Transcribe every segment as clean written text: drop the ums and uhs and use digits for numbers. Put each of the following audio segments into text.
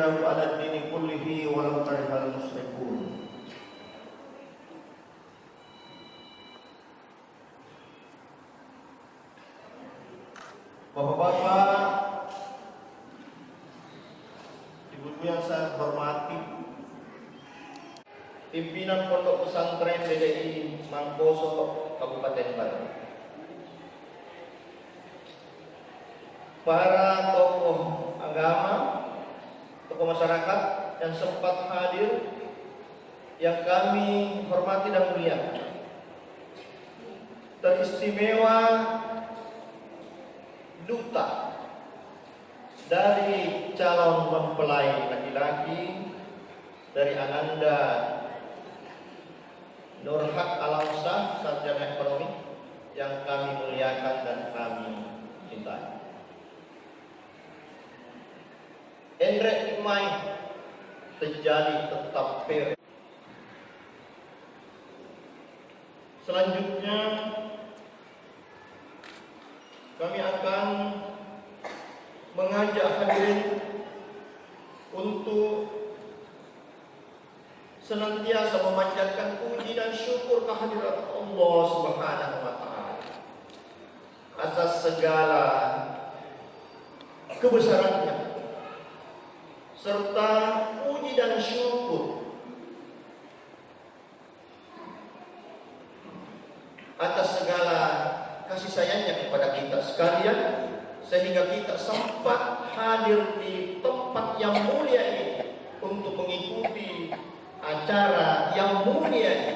liyudhhirahu 'ala ad-dini kullihi walau karihal musyrikun. Bapak-bapak, ibu-ibu yang saya hormati, pimpinan Pondok Pesantren DDI Mangkoso Kabupaten Bandung, para tokoh agama, tokoh masyarakat yang sempat hadir, yang kami hormati dan muliakan, teristimewa duta dari calon mempelai laki-laki dari Ananda Nurhak Alamsyah, sarjana ekonomi yang kami muliakan dan kami cintai. Endre Imai terjadi tetap per. Selanjutnya kami akan mengajak hadirin untuk senantiasa memanjatkan puji dan syukur kehadirat Allah Subhanahu wa Ta'ala atas segala kebesarannya, serta puji dan syukur atas segala kasih sayangnya kepada kita sekalian, sehingga kita sempat hadir di tempat yang mulia ini untuk mengikuti acara yang mulia ini.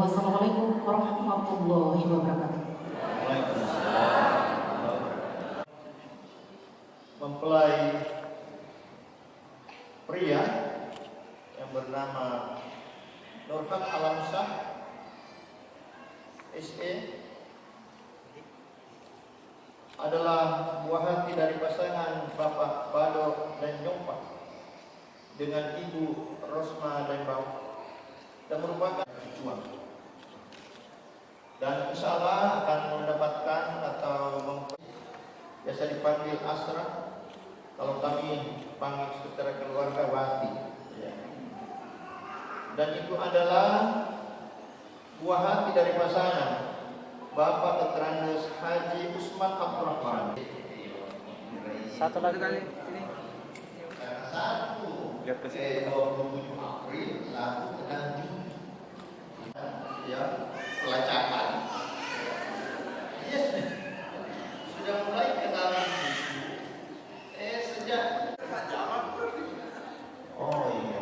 Wassalamualaikum warahmatullahi wabarakatuh. Mempelai pria yang bernama Nurhak Alamsyah SE adalah buah hati dari pasangan Bapak Bado dan Nyompa dengan Ibu Rosma dan Bapak, dan merupakan cucuan. Dan insya Allah akan mendapatkan atau biasa dipanggil Asra, kalau kami panggil secara keluarga Wati. Ya. Dan itu adalah buah hati dari pasangan Bapak Tetrandes Haji Usman Abdurrahman. Satu lagi kali ini. Satu. Lihat ke sini. 27 April lalu dengan Juni. Ya, pelacakan. Yes. Sudah mulai kenal sejak oh iya.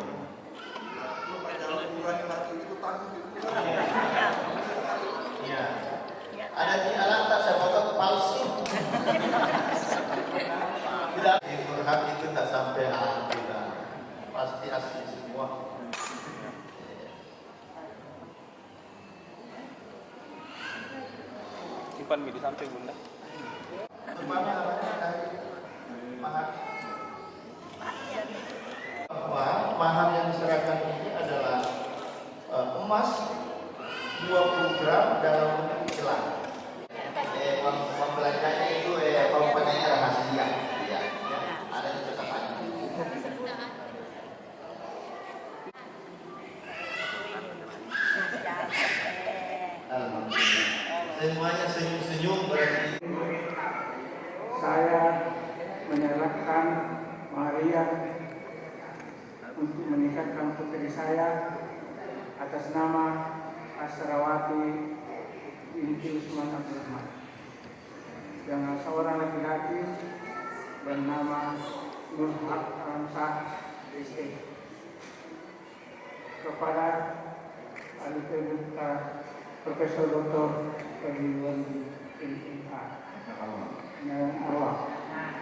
Iya. Ada di Alanta saya foto palsu. Tidak, Burhan itu tak sampai tidak. Pasti asli semua. Simpan di samping bunda. Kemana namanya dari mahar? Bahwa mahar yang diserahkan ini adalah emas 20 gram dalam bentuk gelang. Pembelajarannya itu pembelajarannya rahasia. Ya, ada di catatan. Alhamdulillah. Semuanya senyum-senyum berarti. Saya menyerahkan Maria untuk menikahkan putri saya atas nama Asrawati binti Usman Abdurrahman dengan seorang laki-laki bernama Nur Haq Alamsah ST kepada ahli pemerintah Profesor Dr. Perlindungan MA yang Allah.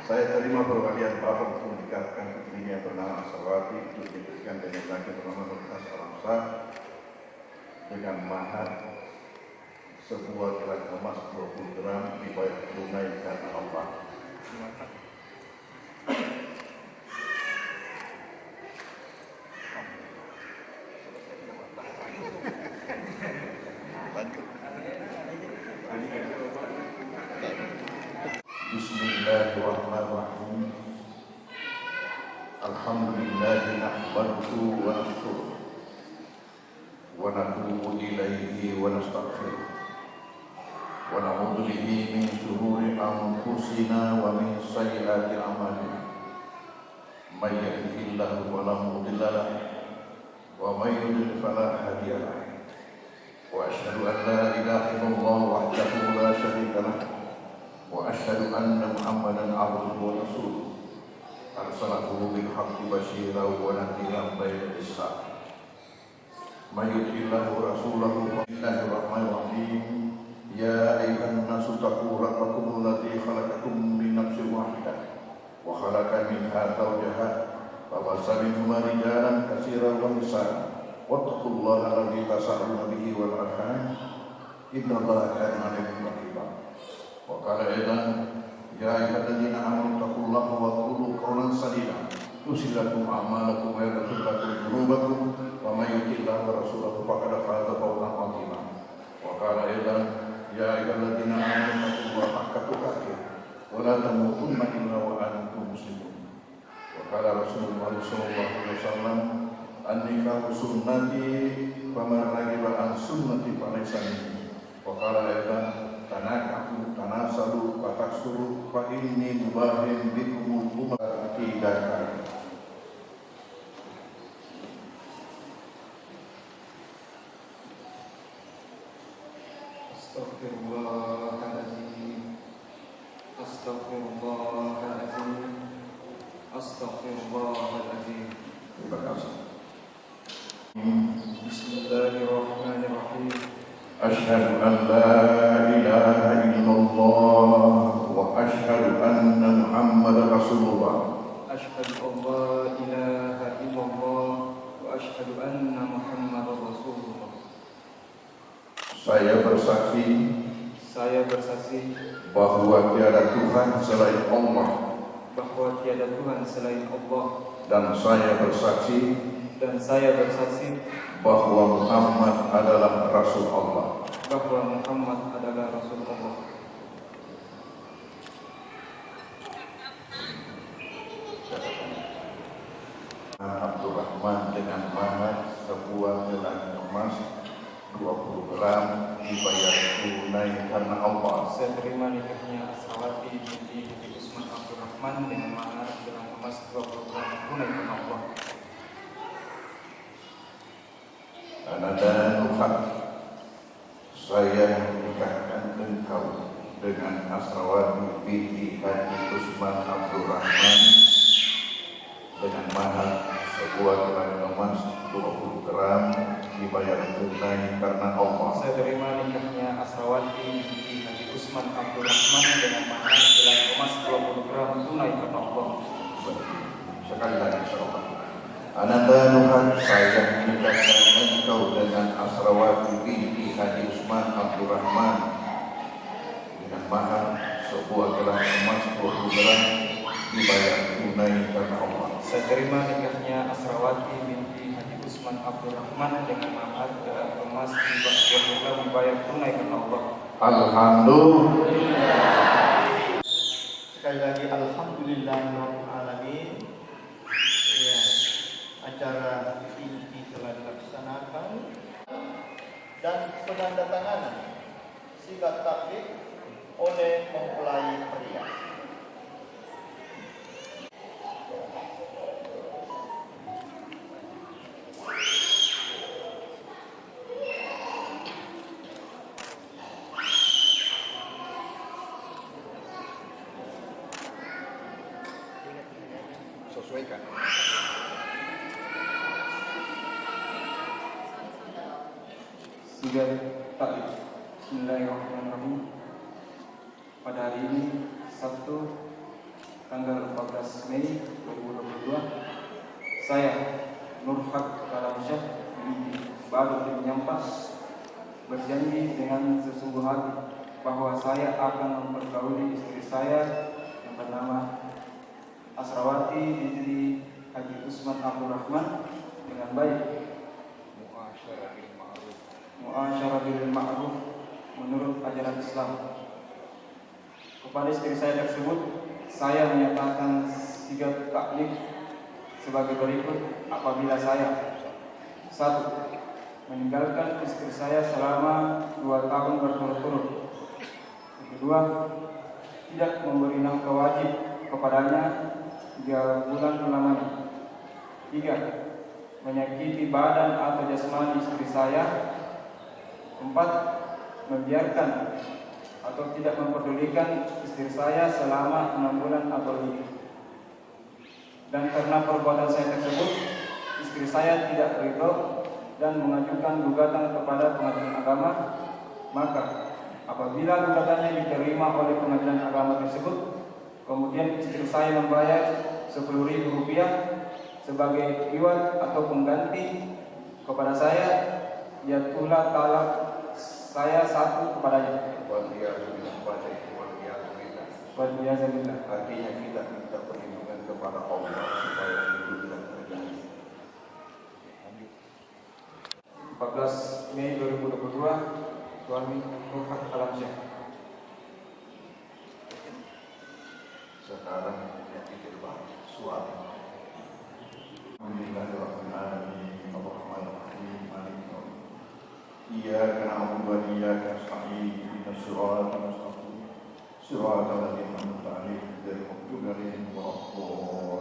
Saya terima perwalian Bapak untuk menikahkan putrinya bernama Asrawati untuk diberikan dengan laki bernama Nur Haq Alamsah dengan mahar sebuah gelang emas 20 gram dibayar tunai karena Allah. Bismillahirrahmanirrahim. Alhamdulillahi nahmaduhu wa nashkuruh wa natubu ilaihi wa nastaghfiruh wa na'udzu bihi min shururi anfusina wa min sayyiati a'malina. May yahdihillahu fala mudilla lahu wa may yudlil fala hadiya lahu. Wa asyhadu an la ilaha illallah wahdahu la syarika lahu wa asyhadu anna Muhammadan abduhu wa rasuluh arsalahu bil haqqi basyiran wa nadhiran bainal islam. May yuti'illahu wa rasulahu. Bismillahirrahmanirrahim. Ya ayyuhan nasu taqu rabbakum alladzi khalaqakum min nafsin wahidah wa khalaqa minha zawjaha wa bassa minhuma rijalan katsiran wa nisaa wattaqullaha alladzi tasaaluna bihi wal arham innallaha kana 'alaykum raqiba. Wa qala aidan ya ayyuhalladzina amanu taqullaha wa qulu qawlan sadida yuslih lakum a'malakum wa yaghfir lakum dhunubakum wa may yuti'illah wa rasulahu faqad faza fawzan 'azima. Wa qala aidan ya ayyuhalladzina amanu taqullaha haqqa tuqatih wa la tamutunna illa wa antum muslimun. Wa qala Rasulullah sallallahu alaihi wasallam an-nikahu sunnati faman raghiba an sunnati falaysa minni. Wa qala aidan tanakahu tanasalu fataksuru fa inni mubahin bikumul umar tidakkan. Astaghfirullahaladzim. Astaghfirullahaladzim. Astaghfirullahaladzim. Terima kasih. Bismillahirrahmanirrahim. Asyhadu an la ilaha illallah wa asyhadu anna Muhammadar Rasulullah. Asyhadu an la ilaha illallah wa asyhadu anna Muhammadar Rasulullah. Saya bersaksi Saya bersaksi bahwa tiada Tuhan selain Allah, bahwa tiada Tuhan selain Allah, dan saya bersaksi bahwa Muhammad adalah Rasul Allah. bahwa Muhammad adalah Rasul Allah. Abdurrahman dengan mahar sebuah gelang emas 20 gram dibayar tunai karena Allah. Saya terima nikahnya Asrawati binti Usman Abdurrahman dengan mahar gelang emas 20 gram tunai karena Allah. Ananda Nuhat, saya menikahkan engkau dengan Asrawati binti Haji Usman Abdurrahman dengan mahar sebuah gelang emas 20 gram dibayar tunai karena Allah. Saya terima nikahnya Asrawati binti Haji Usman Abdurrahman dengan mahar gelang emas 20 gram tunai karena Allah. Sekali lagi insyaallah. Ananda Nuhat, saya menikahkan engkau dengan Asrawati binti Haji Usman Abdurrahman dengan mahar sebuah gelang emas 20 gram dibayar tunai karena Allah. Saya terima nikahnya Asrawati binti Haji Usman Abdurrahman dengan mahar gelang emas 20 gram dibayar tunai karena Allah. Alhamdulillah. Sekali lagi alhamdulillahirabbil alamin. Ya, acara inti telah dilaksanakan dan penandatanganan sigat takbir oleh mempelai pria. Sesuaikan. Sigat takbir. Bismillahirrahmanirrahim. Pada hari ini Sabtu tanggal 14 Mei 2022, saya Nurhak Kalamsyah binti Badut bin Nyampas berjanji dengan sesungguh hati bahwa saya akan mempergauli istri saya yang bernama Asrawati binti Haji Usman Abdurrahman dengan baik, muasyarah bil ma'ruf menurut ajaran Islam. Kepada istri saya tersebut, saya menyatakan sigat taklif sebagai berikut apabila saya: 1. Meninggalkan istri saya selama 2 tahun berturut-turut. Yang kedua, tidak memberi nafkah wajib kepadanya 3 bulan lamanya. 3. Menyakiti badan atau jasmani istri saya. 4. Membiarkan atau tidak memperdulikan istri saya selama 6 bulan atau lebih. Dan karena perbuatan saya tersebut, istri saya tidak ridho dan mengajukan gugatan kepada pengadilan agama, maka apabila gugatannya diterima oleh pengadilan agama tersebut, kemudian istri saya membayar Rp10.000 sebagai iwat atau pengganti kepada saya, jatuhlah talak saya 1 kepadanya. Waliyahzubillah. Artinya kita minta perlindungan kepada Allah supaya itu tidak terjadi. 14 Mei 2022, suami Nurhak Kalamsyah. Sekarang yang pikir baik suami. Alhamdulillahirabbil alamin, arrahmanirrahim, maliki yaumiddin. Iyyaka na'budu wa iyyaka nasta'in, ihdinas siratal mustaqim, siratal ladzina an'amta 'alaihim ghairil maghdubi 'alaihim waladdallin.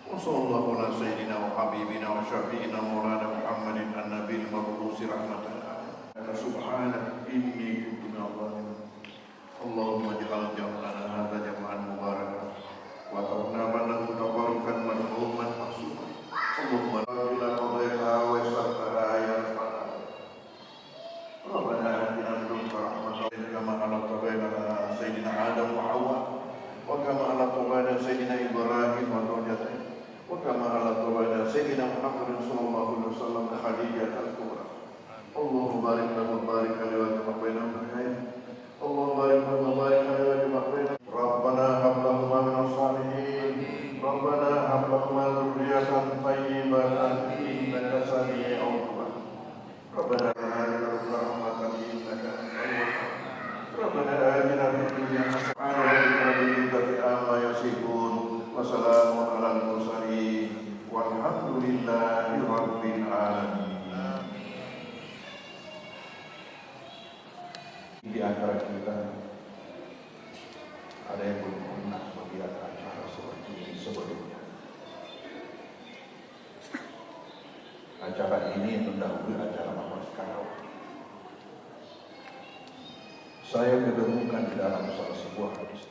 Wassallallahu ala sayyidina wa habibina wa syafi'ina maulana Muhammadin an-nabiyil mab'uts rahmatan lil alamin. Subhanaka inni kuntu minadh dhalimin. Allahumma ij'al jam'ana hadza jam'an mubarakan wa tawafana mutafarriqan marhuman mahsuban. Allahumma la qadayna wa yassarna ya rabbana. Rabbana atina min ladunka rahmatan kama alaqta baina sayyidina Adam wa Hawa wa kama alaqta baina sayyidina Ibrahim wa dhurriyyatihi wa kama alaqta baina sayyidina Muhammadin sallallahu alaihi wasallam wa Khadijah al-Kubra. Allahumma barik lana wa barik alaihi wa bainahum. ربنا هب لنا ذرية طيبة إنك سميع الدعاء ربنا آتنا رحمة إنك أنت الوهاب ربنا آتنا في الدنيا حسنة وفي الآخرة عما يصفون وسلام على المرسلين والحمد لله رب العالمين. Di antara kita ada yang belum pernah melihat acara seperti ini sebelumnya. Acara ini mendahului acara Mama sekarang. Saya ketemukan di dalam salah sebuah hadis.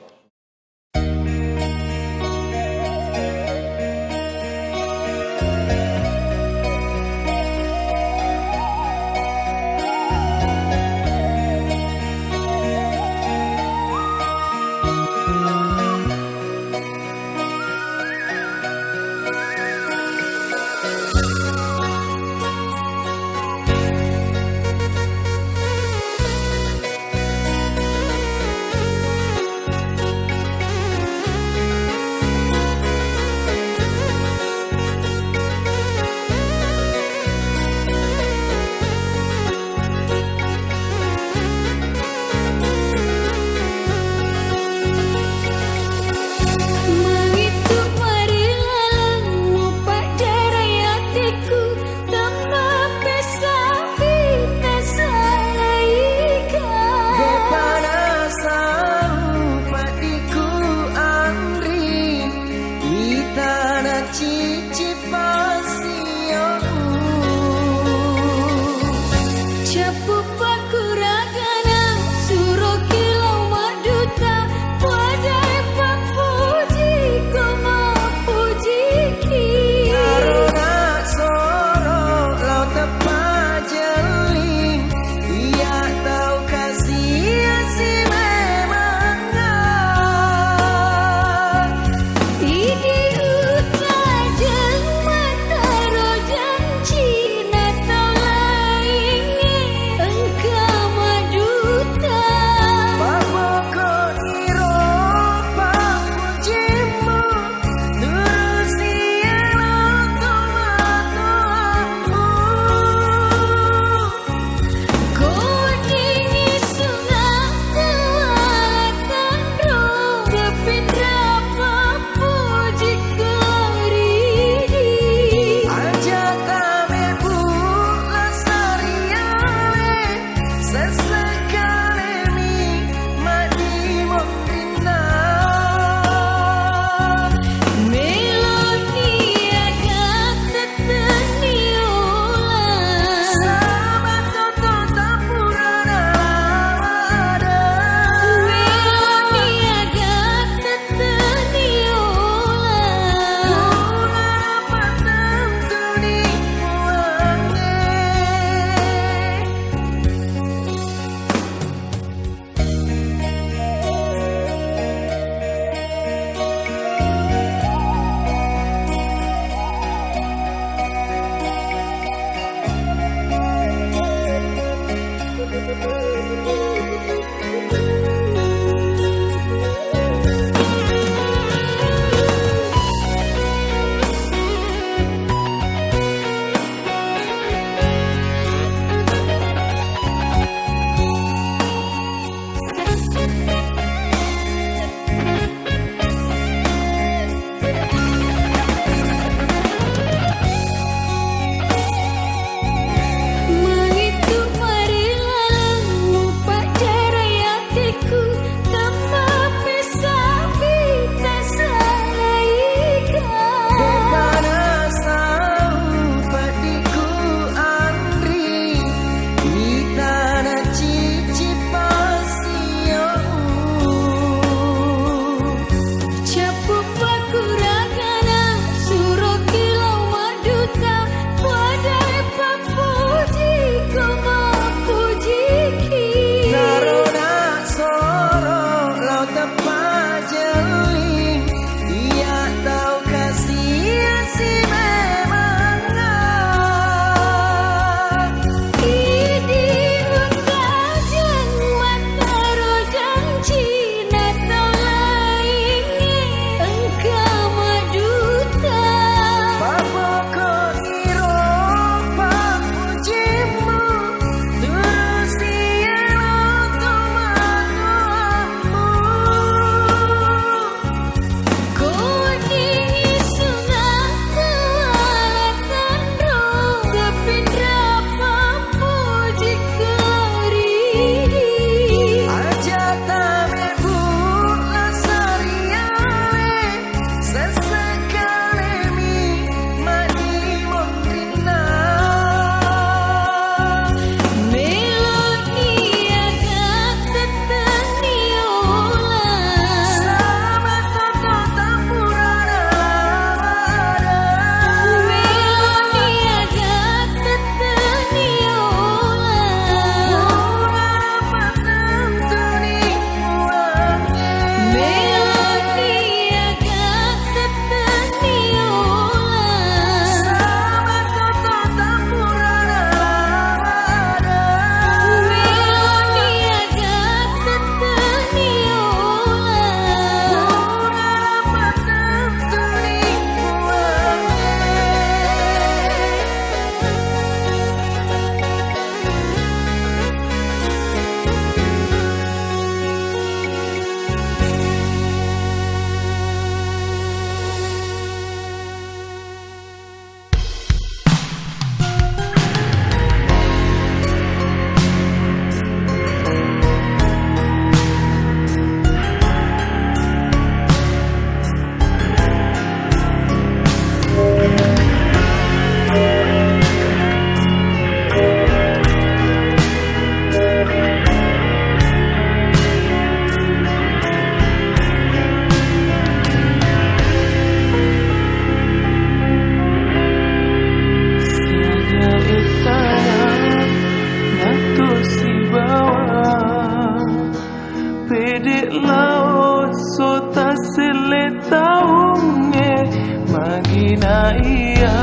ia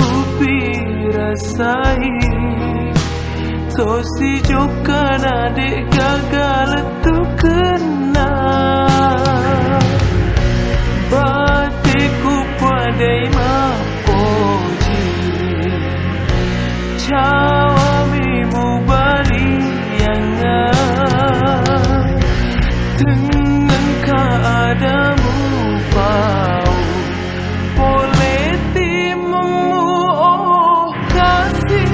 upi rasai tosi jokan adik gagal tu kena batiku padai mapoji cawamimu bali yang dengan keadamu bau boleh timumu oh kasih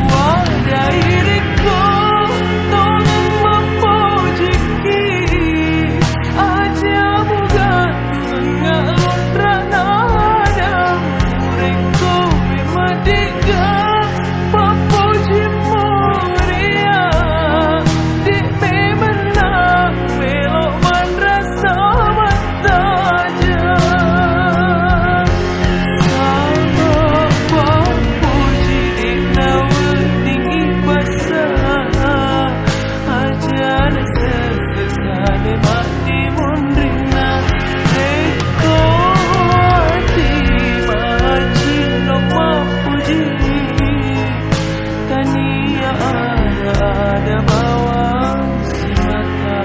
wadai riko tolong mempojiki aja bukan ngalun ranada riko mimadiga papoji moria di memenang belok madrasa mataja sama papoji di nawa tinggi basah aja nesesane mati mundrina reko hati macin no mapuji tania ada bawang si mata.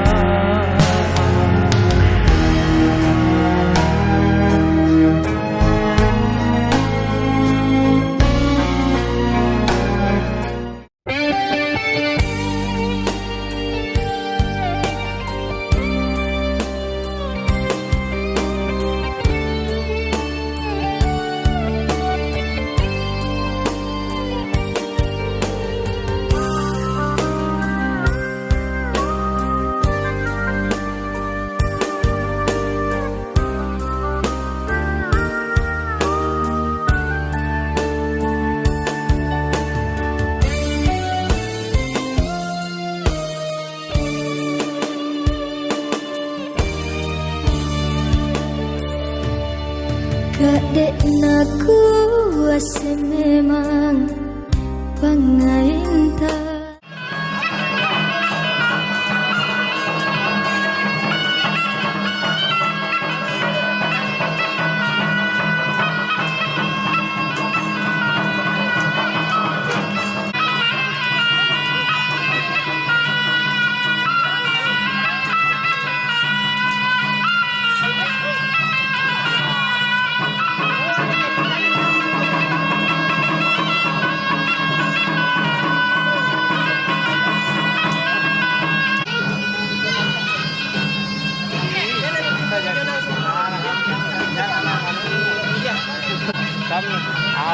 Kadek naku ase memang pangainta.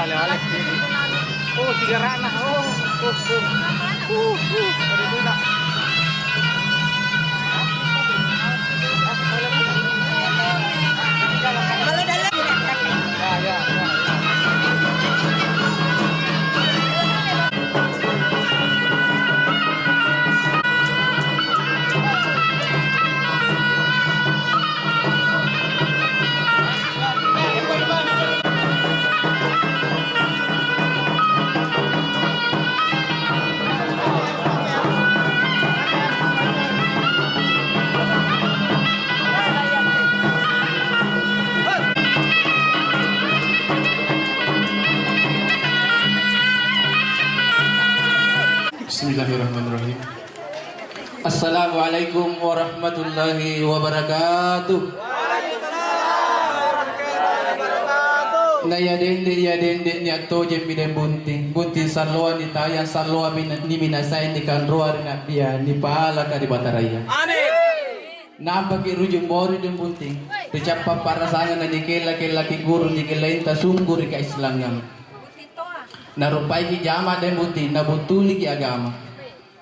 Oleh-oleh sini. Oh, 3 ranah. Dari Tuna. Ya. Bismillahirrahmanirrahim. Assalamualaikum warahmatullahi wabarakatuh. Na ya dende nya toje mide bunti salwa ni tayan salwa ni minasai ni kanroa na pia ni pahala ka di bataraya. Amin. Napa ki rujung mori den bunti. Dicapa para sanga na dikela ki guru dikelain ta sunggur ka Islam. Narupai ki jama den bunti na butuli ki agama.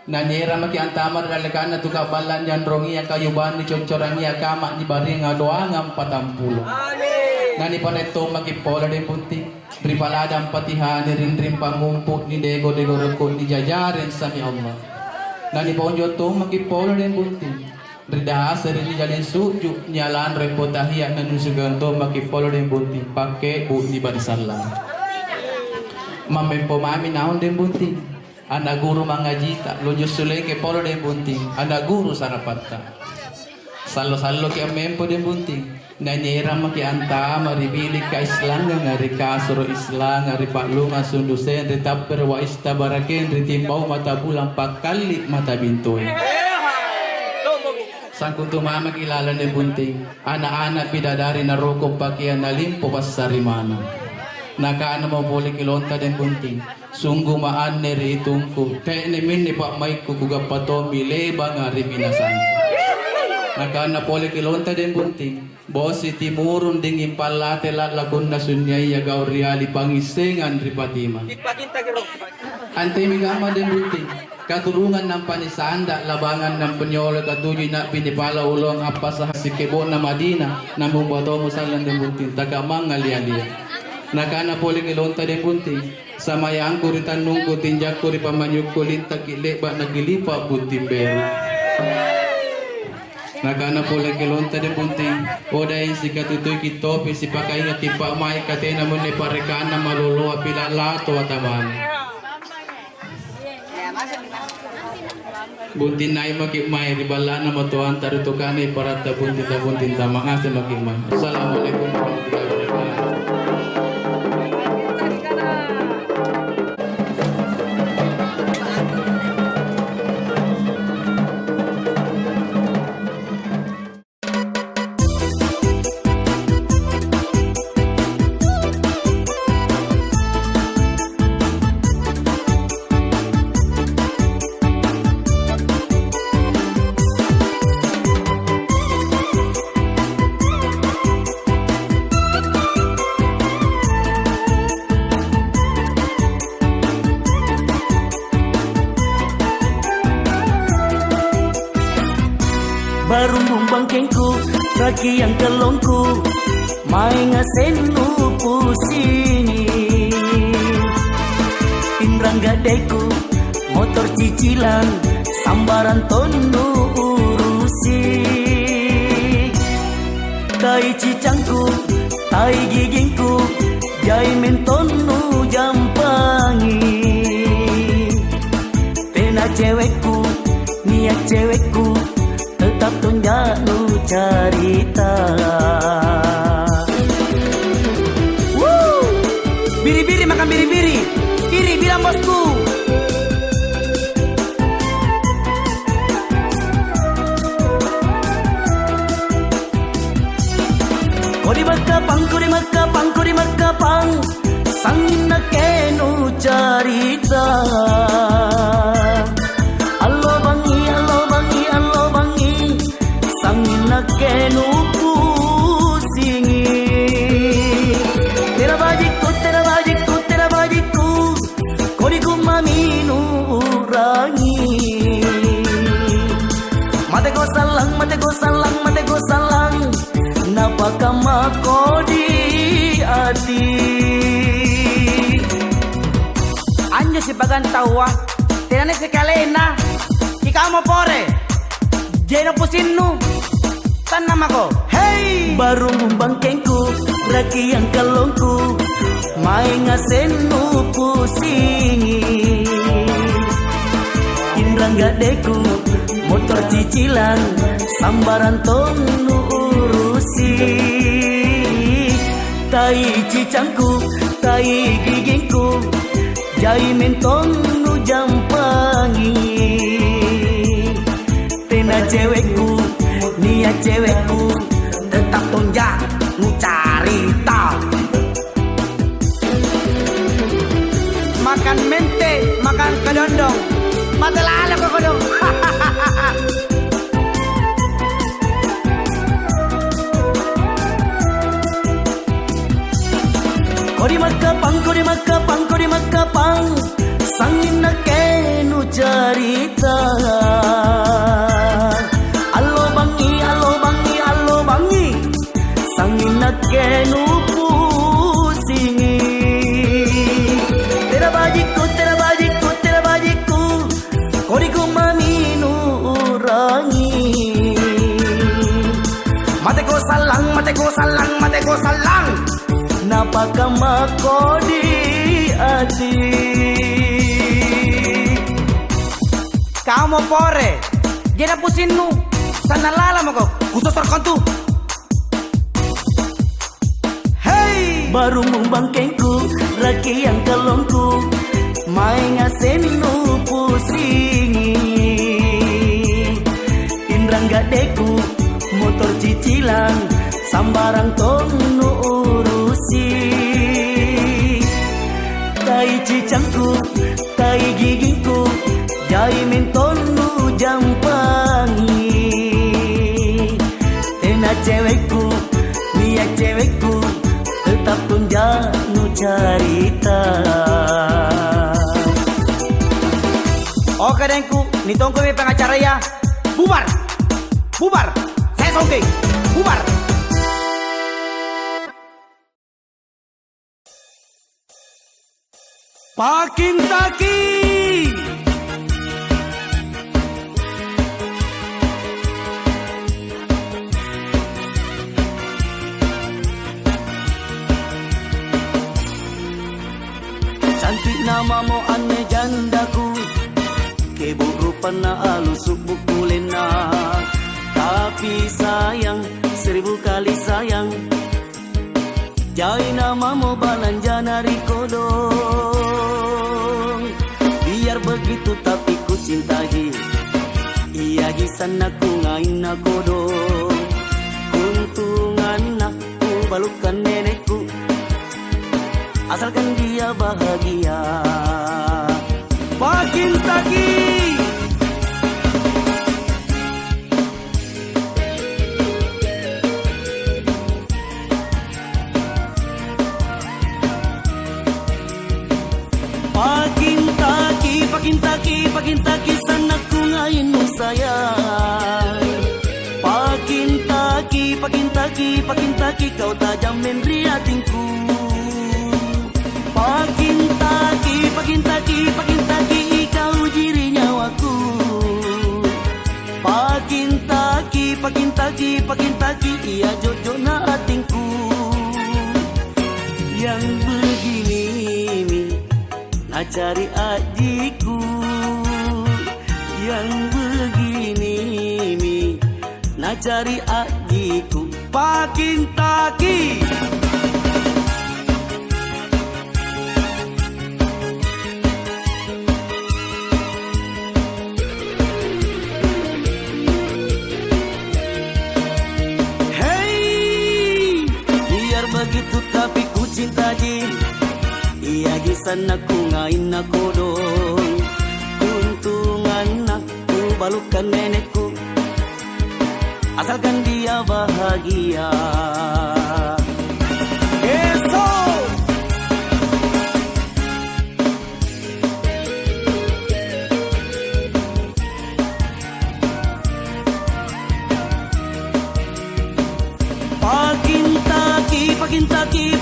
Na nyera maki antama dalekana tu kabalan jan rongi yang kayuban ni concorangi agama ni baring doanga 40. Amin. Nani paneto maki pola den bunti. Ripaladam patihan ni rindrim pangumpuk ni dego rekod ni jajarin sami Allah. Nani ponjo to maki pola den bunti. Rida asari ni jalin suju nyalan repotahia nanu suganto maki pola den bunti. Pakai bu ni barisalam. Mamempo mami naon den bunting anda guru mangajita lo nyusule ke polo den bunting anda guru sarapata Salo-salo ki amempo den bunting. Nanyera maki anta maribili ka islang ngari kasuro islang ngari paklunga sundusen ri tapper wa istabaraken ri timbaw mata bulang pakali mata bintoy. Sangkung tumama kilala ni bunting. Anak-anak bidadari na rokong pakian na limpo pas sarimana. Nakaano mo puli kilonta den bunting. Sungguh maan ni ritungku. Kaya nimin ni Pak Mike kukuga patomi leba nga riminasan. Nakaana poli kilonta den bunting. Bosi timurun dingin palate lagun na sunyaya gauriali pangisengan ripatima. Antay migama den bunting. Katurungan ng panisanda, labangan ng Panyolo, katuloy na pinipala ulong apa sa sikebo na Madina, na mumbato mo sa lang den bunting, tagamang ngalialia. Nakana poli kilonta den bunting. Sa mayang kuritan nung kutinjak kuri pamanyuk kulin takileba nagilipa bunting beru. Nakana poli kilonta den bunting. Oda yung sikatutoy kitopi si pakay nga tipa may katena mo ni parekana maluluwa pila lato at aman. Buntin na ay makikmay, ribala na matuan tarutukanay para tabuntin tamang asa makikmay. Assalamualaikum warahmatullahi wabarakatuh. Baru membangkengku, ragi yang kelongku, main ngasenu pusingi. Pindrang gadeku, motor cicilan, sambaran tonu urusi. Tai cicangku, tai gigingku, jai mentonu jampangi. Tena cewekku, niat cewekku, tetap tunjak nu carita. Biri-biri makan biri-biri, iri bilang bosku. Kodi makapang, sangin na kenu carita. Allo bangi, sangin na kenu pusingi. Tera bajiku, kodi kumaminu urangi. Mate ko salang, napakama kodi ati. Anjo si bagantawa, tenane si kalena, ikamo pore, jeno pusinu, tanam ako. Hey! Baru membangkengku, raki yang kalongku, main ngasenu pusingi. Indrang gadeku, motor cicilan, sambaran tonu urusi. Tai cicangku, tai gigingku, jai mentonu jampangi. Tena cewekku, niat cewekku, tetap tunjak nu carita. Makan mente, makan kedondong, mata lala kok kedong. Kodi makapang, sangin na kenu carita. Allo bangi, sangin na kenu pusingi. Tera bajiku, kodi kumaminu urangi. Mate ko salang, napakama kodi ati. Kamu pore, jena pusinu, sana lala mo ko, khusus terkontu. Hey, baru membangkengku, raki yang kalongku, main ngasenu pusingi. Indrang gadeku, motor cicilan, sambarang tong nu urusi. Tai cicangku, tai gigingku, jai minton nu jampangi. Tena cewekku, niat cewekku, tetap tunja nu carita. Oke dengku, nitong kowe pengacara ya. Bubar, bubar, saya songke, bubar. Pakin taki. Cantik namamu aneh jandaku, keburupan na alusuk bukulena. Tapi sayang, 1000 kali sayang, jai namamu balanjana rikodong. Biar begitu tapi ku cintai, iya gisan aku ngain nakodong. Kuntungan aku balukan nenekku, asalkan dia bahagia. Pakin taki. Pakin taki sanakku ngain nu sayang. Pakin taki kau tajam menriatingku. Pakin taki kau jiri nyawaku. Pakin taki iya jojo na atingku. Yang begini mi na cari adikku. Yang begini mi na cari adikku. Pakin taki. Begitu tapi ku cinta ji, iya gisan aku ngain nakodong. Untungan aku balukan nenekku, asalkan dia bahagia. Esok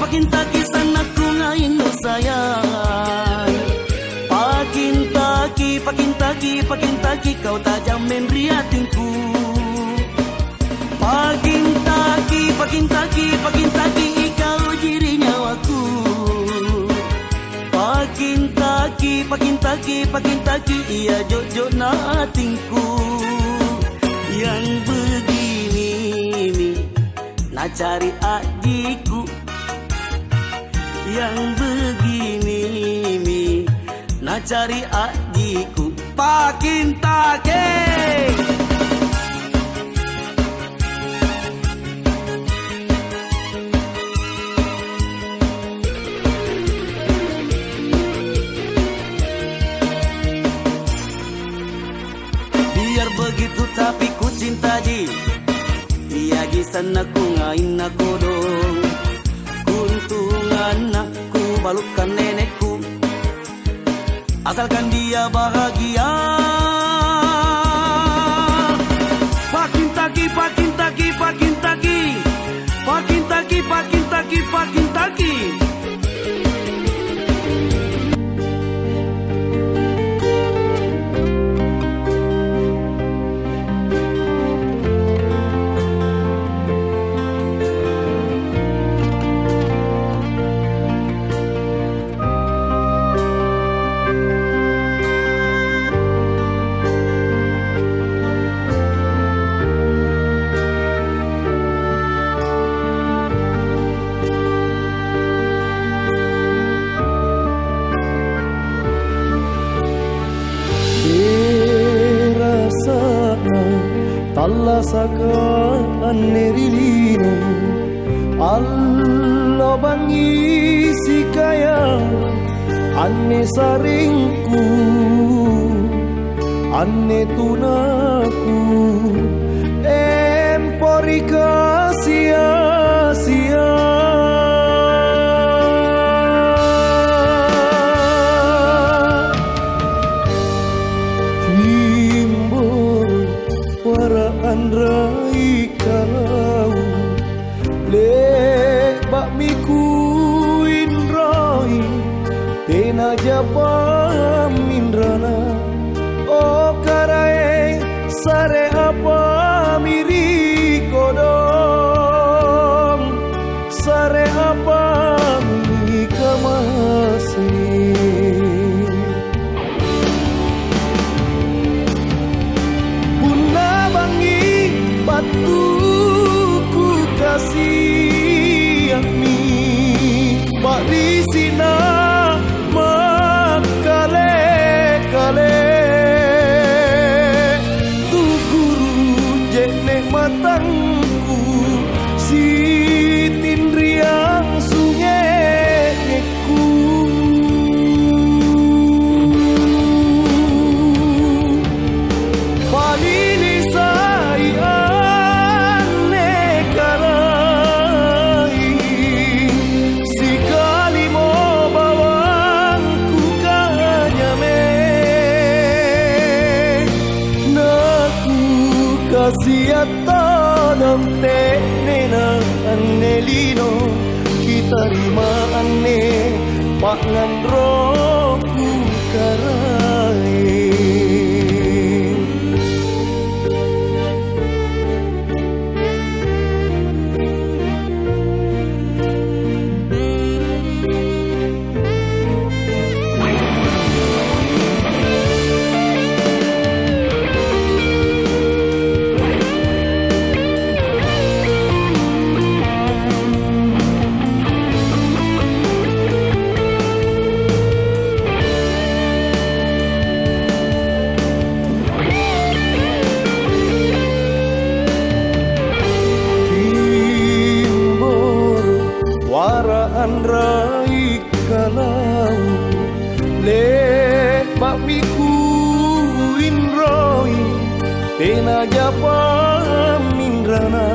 Pakin taki sanakku ngain nu sayang. Pakin taki kau tajam menriatingku. Pakin taki kau jiri nyawaku. Pakin taki iya jojo na atingku. Yang begini mi na cari adikku. Yang begini mi na cari adikku. Pakin taki. Biar begitu tapi ku cinta ji, iya gisan aku ngain nakodong. Kuntungan aku balukan nenekku, asalkan dia bahagia. Pakin taki. rasakan nerilino Allah bangi si kaya ane saringku ane tunaku empori sia-sia himbor waraan rai kalau lek bak mikuin rai tena jabam mindrana o karae sare apa miri kodong sare apa mi kamasi bunda bangi batuku kasih mi bak di sina makale kale tu guru jene matangku si tindriang sungeku palili sai ane karai si kalimo bawangku kanyame naku kasih atadam te nena anelino kita rima ane pangan roku karai waraan rai kalau lek bak mikuin roi tena jabam mindrana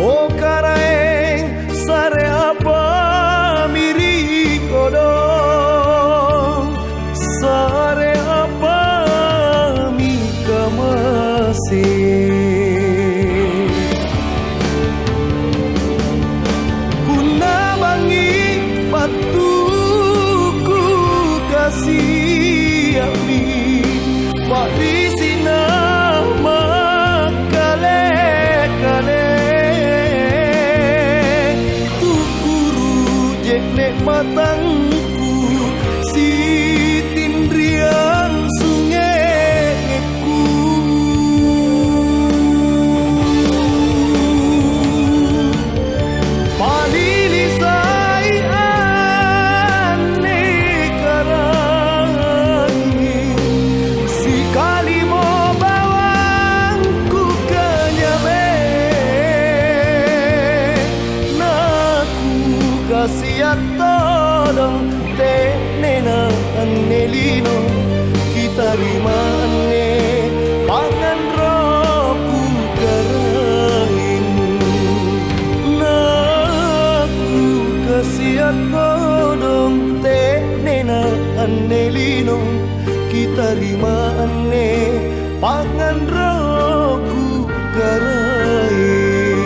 o karae sare apa miri kodong sare apa mi kamasi batuku kasih ami pak di sina makale kale tu guru jene matangku si tindrian sungeku palili sai ane karai si kalimo bawangku kanyame naku kasih atodong te nena anelino kita rima ane pangan roku karain naku kasih atodong te nena anelino kita rima ane pangan roku karain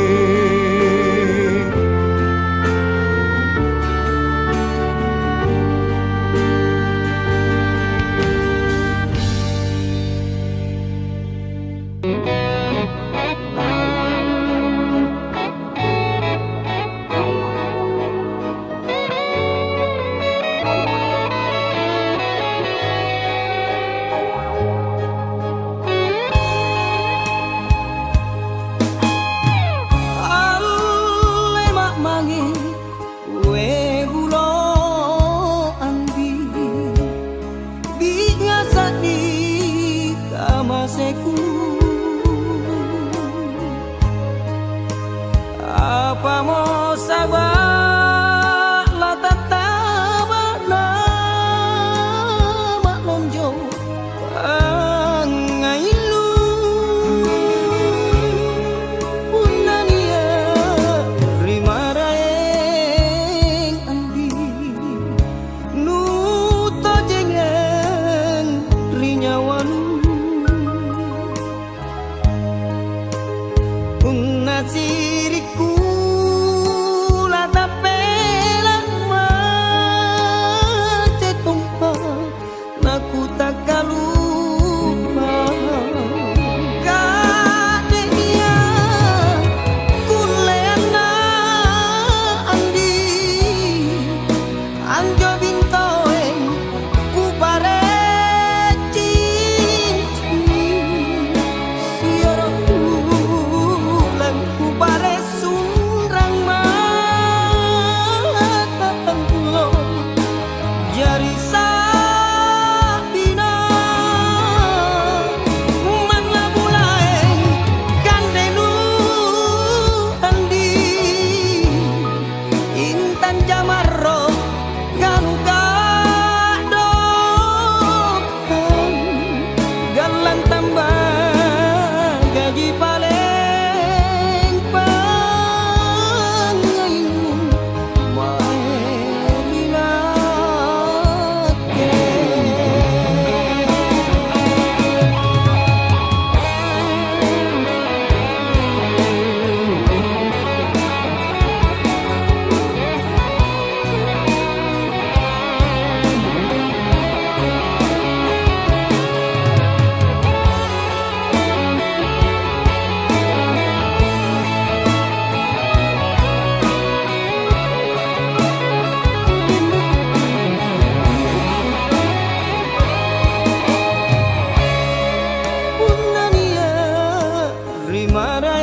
pamo sabak la tataba nama lonjong angailu unania rimaraeng andi nu to jengen rinyawan siriku la tapela mate tumpa naku tak kalupa kadenya kuleana andi anjo bintoeng ku pare cincin sioro pare sundrang mata tenglo jari sabina mana mulai gandenu andi intan jamarro ganu gadokan galang tambah gaji pale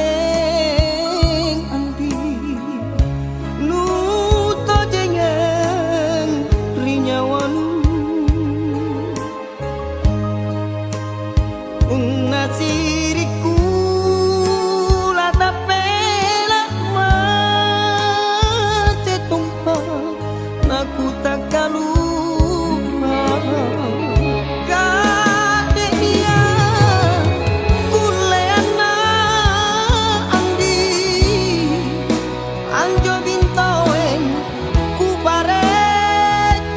rimaraeng andi nu to jengen rinyawan unna siriku la tapela mate tumpa naku tak kalupa kadenya kuleana andi anjo bintoeng ku pare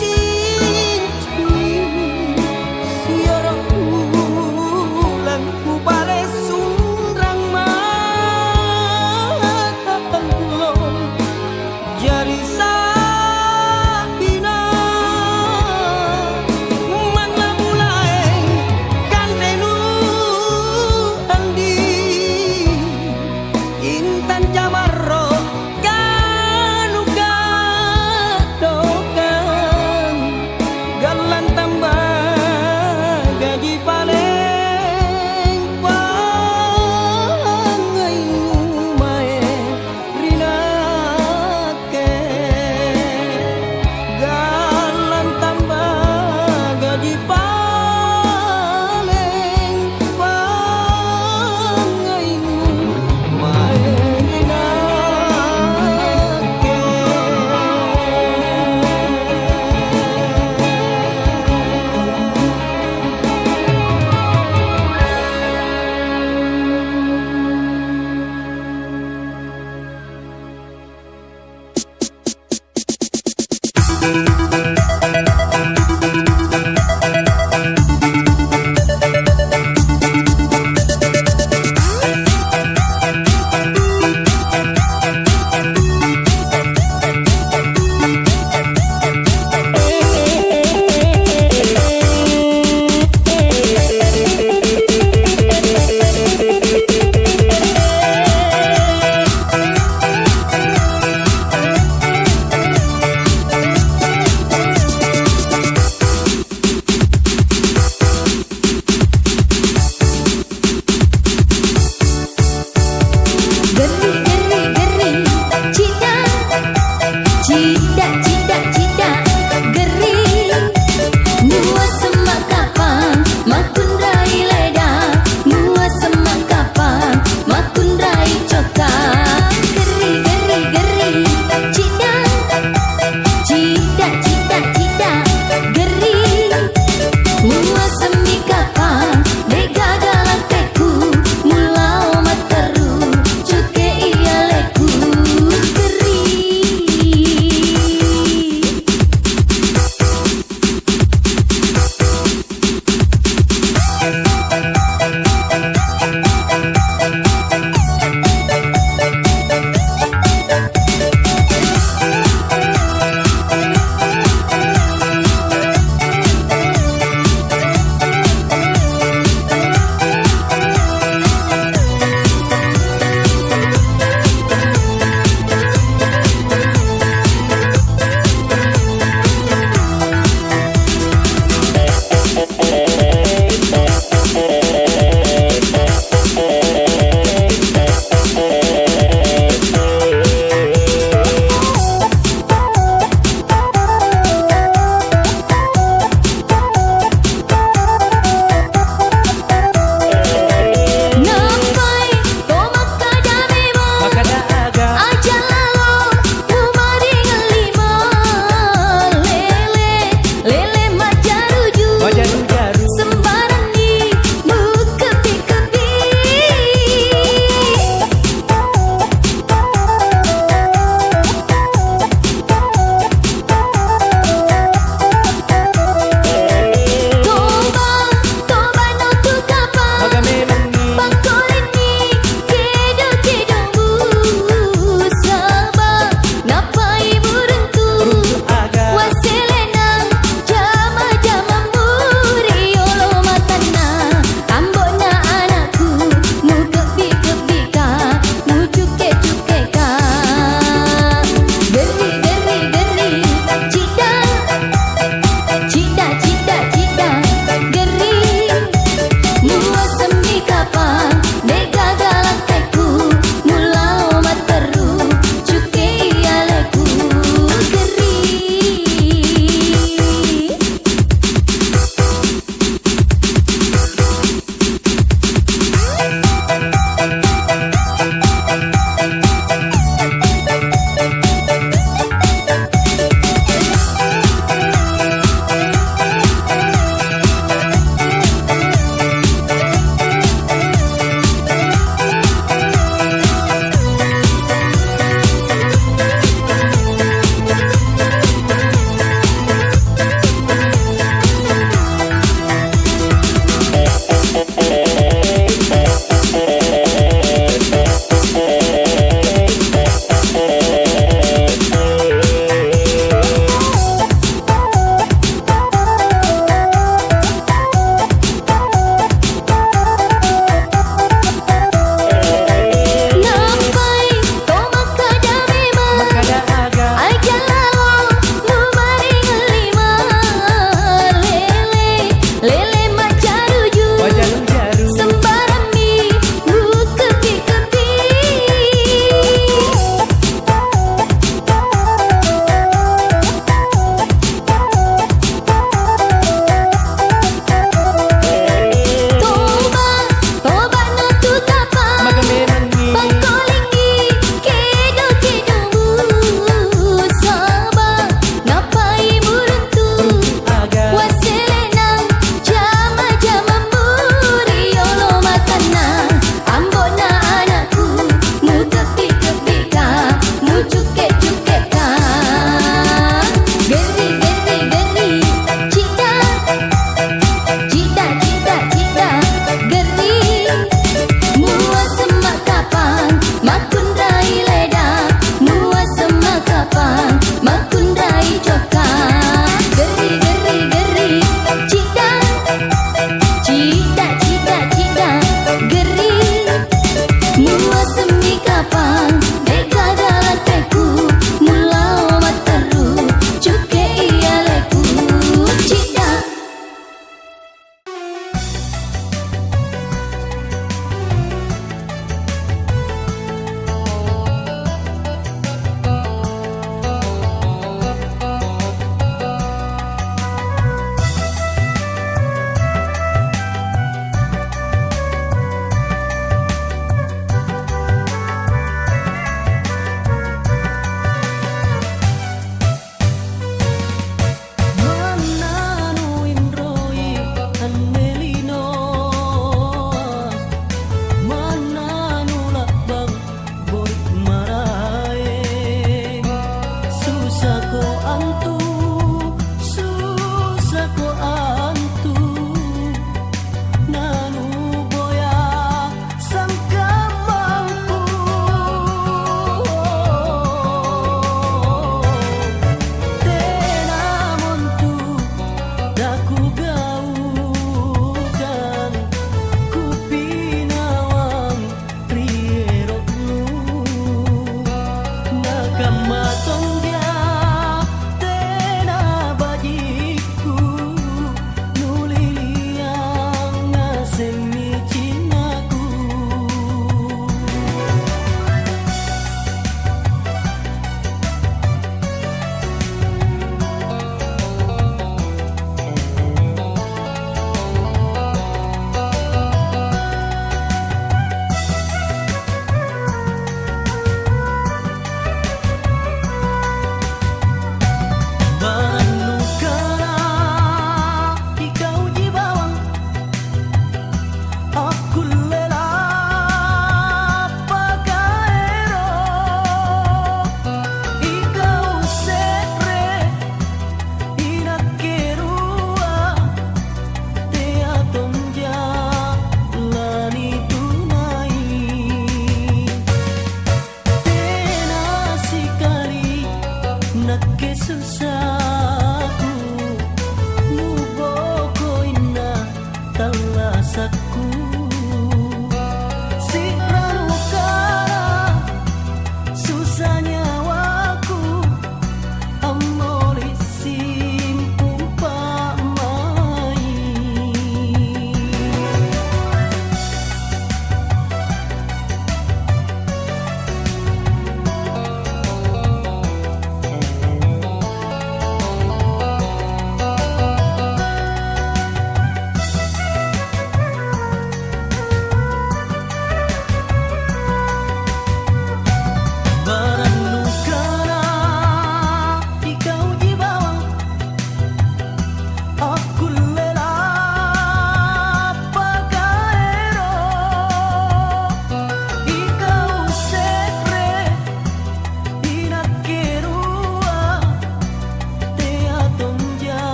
cincin sioro ulang ku pare sundrang mata tenglo jari sabina mana mulai gandenu andi intan jamarro ganu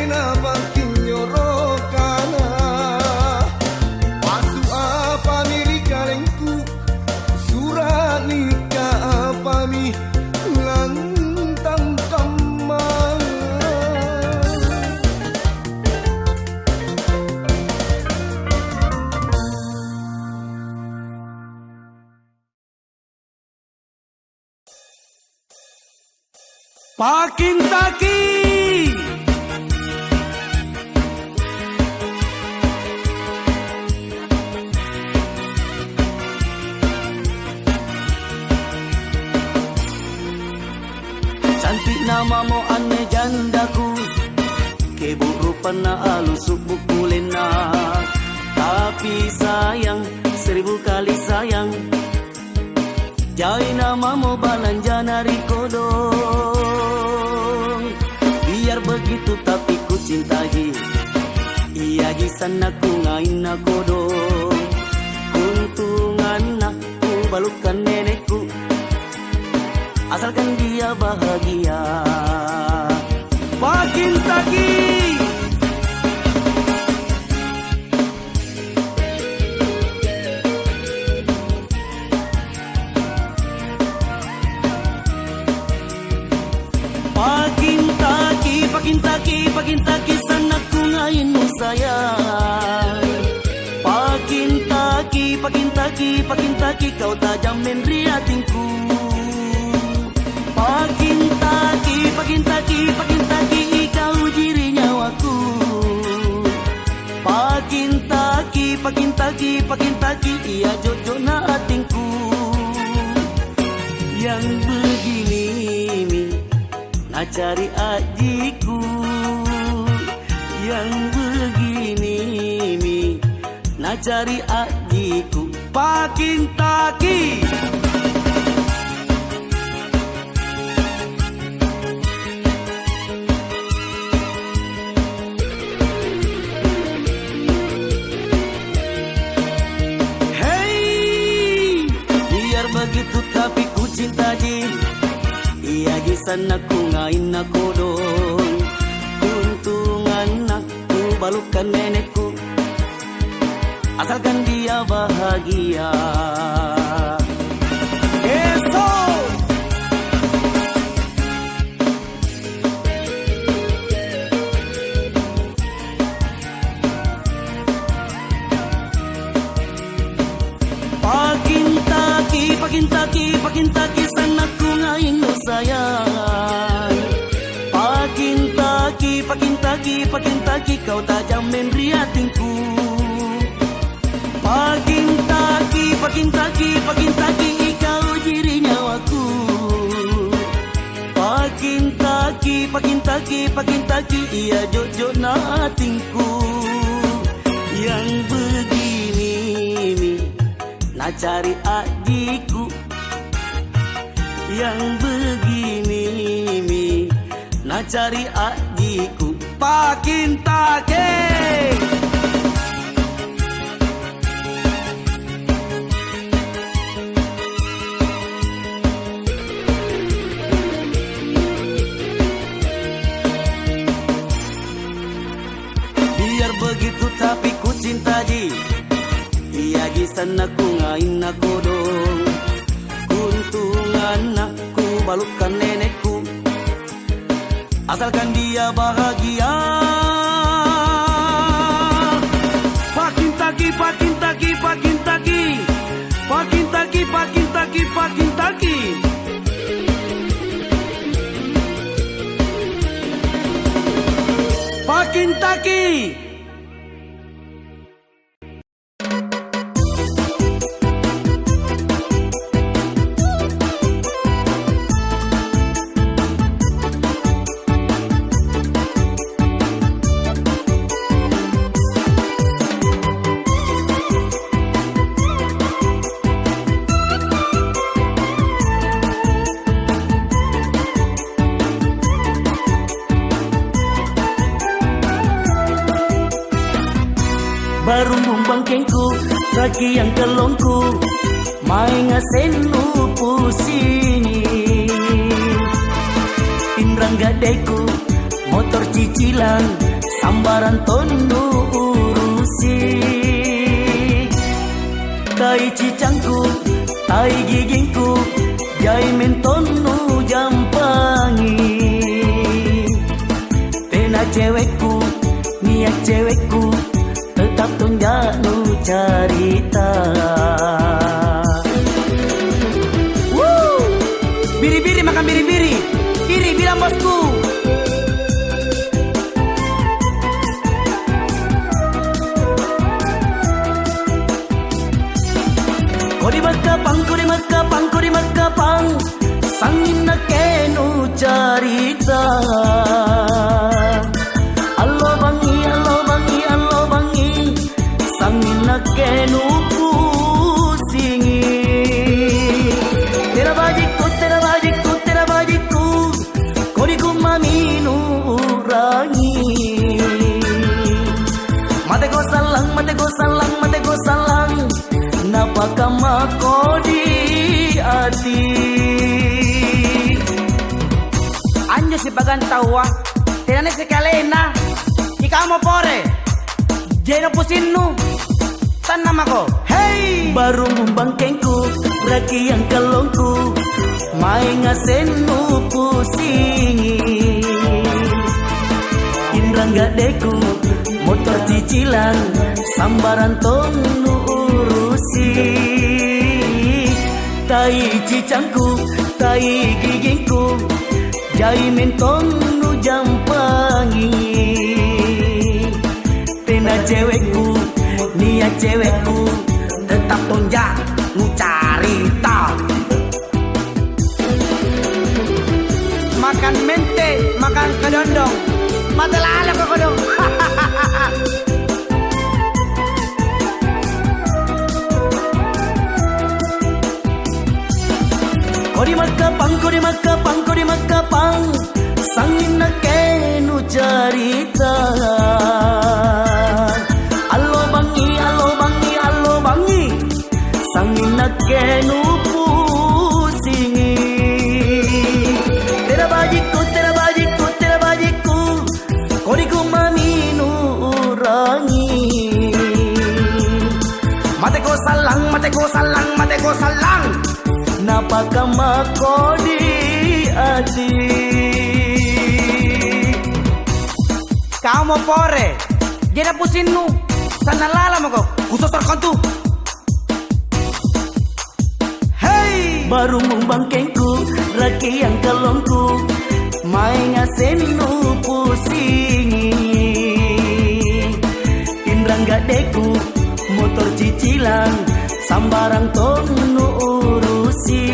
na pakinyorokana pasu apa milikalengku surat nikah apa mi lantang kamar Pakin taki cantik namamu aneh jandaku keburupan na alusuk buku lena tapi sayang 1000 kali sayang jai namamu balanjana rikodong biar begitu tapi ku cintai iya gisan aku ngain aku dong kuntungan aku balukan nenekku asalkan dia bahagia makin tagi pakin taki sanaku ngain mo sayang pakin taki kau tajam menri hatingku pakin taki kau jiri nyawaku pakin taki iya jojo na hatingku yang begini mi nak cari adikku yang begini mi nak cari adikku pakin taki hey biar begitu tapi ku cinta ji iya gisan aku ngain aku dong untungan aku balukan nenekku asalkan dia bahagia esok pakin taki sanaku ngain mo sayang pakin taki kau tajam menri hatingku pakin taki kau jiri nyawaku pakin taki iya jojo na hatingku yang begini mi nak cari adikku yang begini mi nak cari adikku pakin take biar begitu tapi ku cinta ji iya gisan aku ngain aku dong kuntungan aku balukan nenekku asalkan dia bahagia pakin taki pakin taki baru membangkengku lagi yang kelongku main ngasenu pusing indrang gadeku motor cicilan sambaran tonu urusi. Tai cicangku, tai gigingku, jai mentonu jampangi. Tena cewekku, niat cewekku, tetap tunjanu carita. Biri-biri makan biri-biri, iri bilang bosku. Kodi makapang, sangin na kenu carita. Allo bangi, sangin na kenu pusingi. Tera bajiku, kodi ku maminu urangi. Mate ko salang, napaka makodi ati. Anjo si bagantawa, tenane si kalena, ikaw mo pore, jeno pusinu, tan nama ko. Hey! Baru bangkengku, raki yang kalongku, mai ngasenu pusingi. Indra gadeku, motor cicilan, sambaran tonu urusi. Tai cicangku, tai gigingku, jai mentonu jampangi. Tena cewekku, niat cewekku, tetap tonjak nu carita. Makan mente, makan kedondong, mata lala kok kedong. Kodi makapang, sangin na kenu carita. Allo bangi, sangin na kenu pusingi. Tera bajiku, kodi ku maminu urangi. Mate ko salang, napaka makodi ati. Kau mau pore, jena pusinu, sana lala mo ko, khusus terkontu. Hey! Baru bangkengku, raki yang kalongku, mai ngasenu pusingi. Indra gadeku, motor cicilan, sambarang tonu urusi.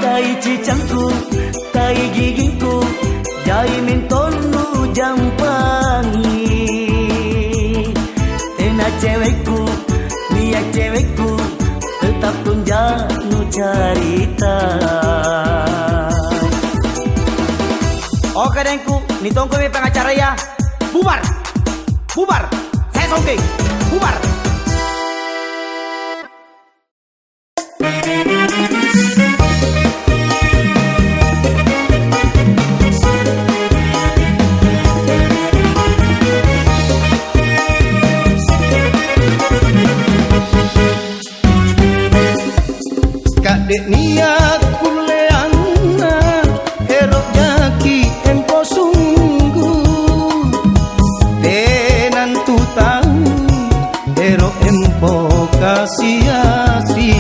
Tai cicangku, tai gigingku, jai mentonu jampangi. Tena cewekku, niat cewekku, tetap tunjanu carita. Oke dengku, nitongko mi pengacara ya. Bubar, saya songking, bubar. Kadek niat kuleana, erok jaki empo sungguh. Tenan tutang, erok empo kasih asih.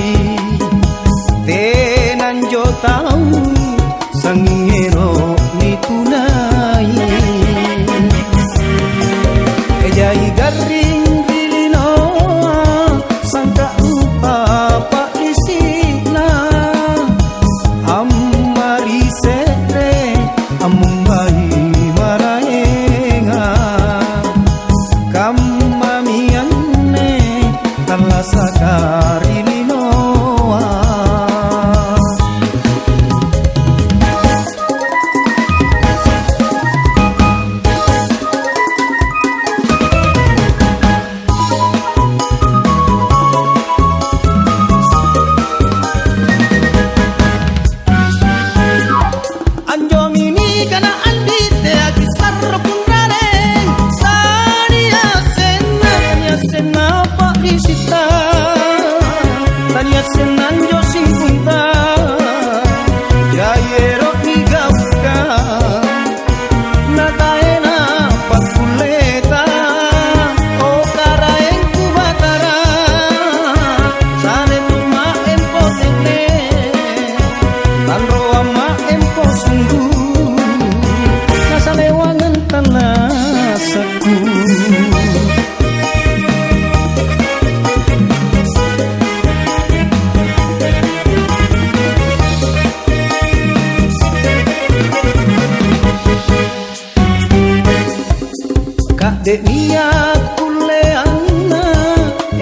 Kadek niat kuleana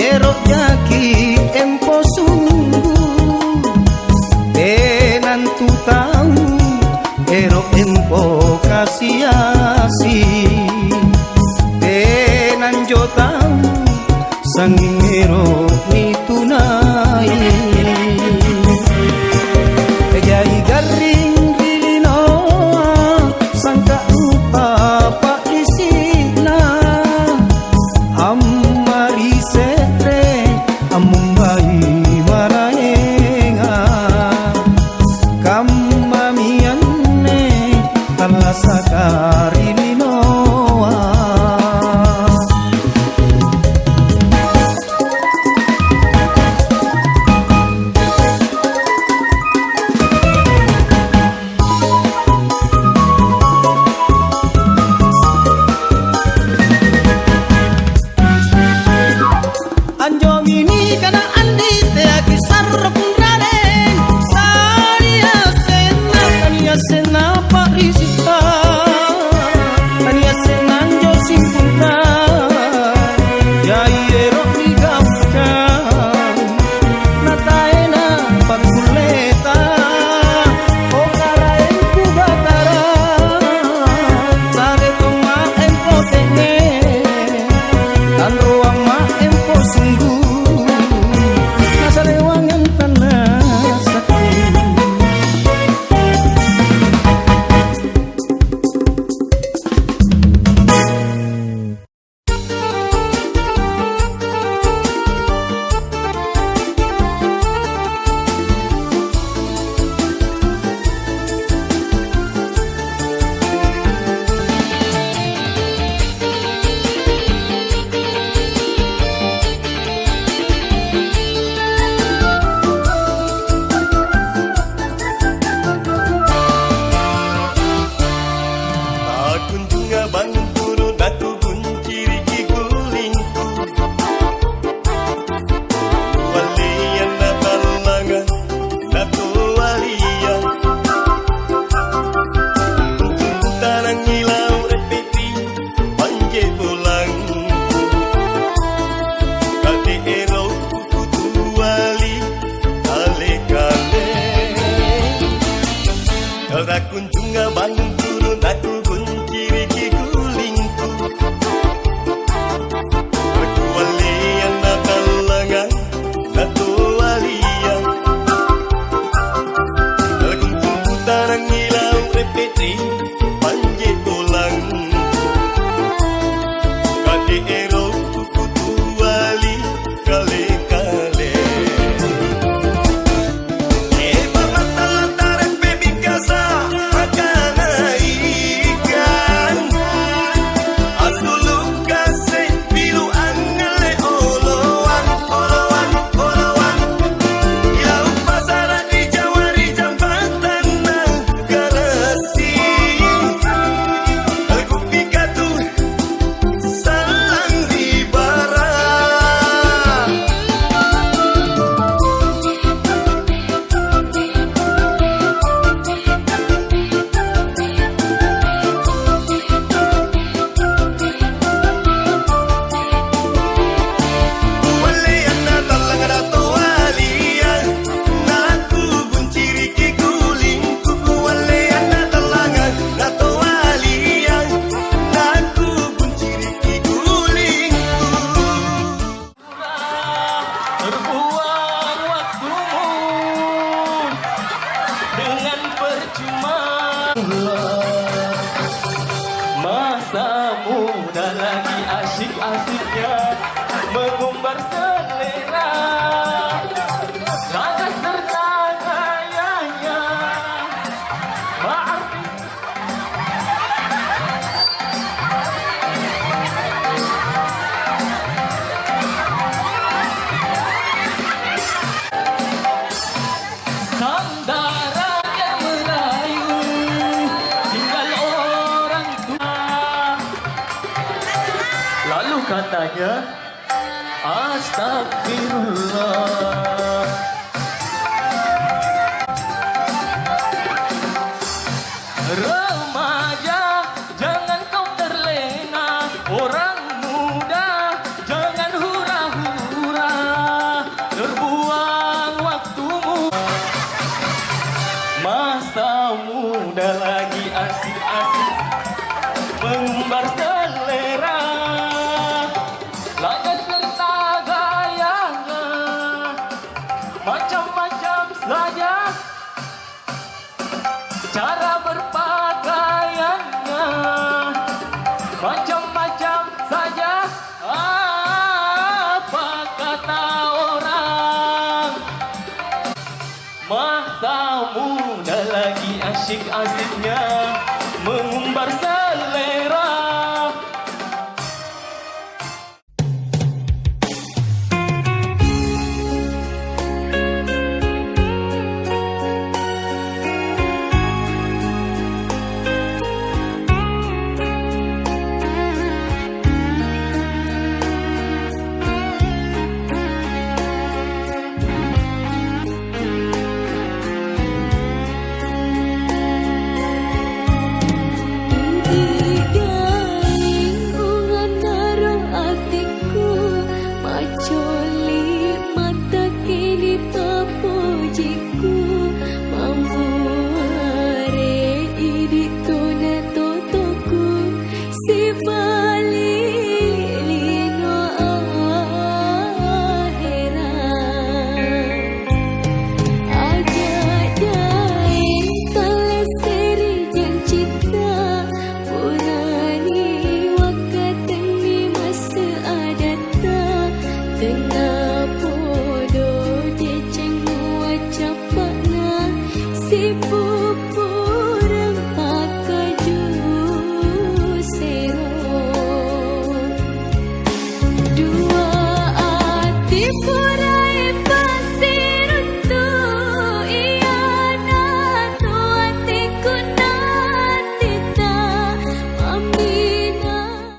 erok jaki empo sungguh tenan tu tahu erok empo kasih asih tenan jo tahu sanging erok ni tunai jai garing rilinoa sangka rupa pak isina amari setre amumbai maraenga kamamianne talasakari linoa Anjong ini kana andi te kisar punrane tania sena parisita tania sena anjo simpuna jai ero igauka nataena pakuleta okara enku batara sare toma empo tene dan ruang ma empo sungguh nasalewangan tanah sakti kunjunga bangun turun aku kunciri kigulingku aku walian natalangan natu walian aku tarang ngilau repetri panje tulang kade ero kutu wali kale kale Masa muda lagi asik-asiknya mengumbar selera raga serta gayanya maaf sandara yang merayu tinggal orang tua. Lalu katanya astagfirullah. Remaja jangan kau terlena, orang berselera, laga serta gayanya macam-macam saja, cara berpakaiannya macam-macam saja. Apa kata orang, masa muda lagi asyik-asyiknya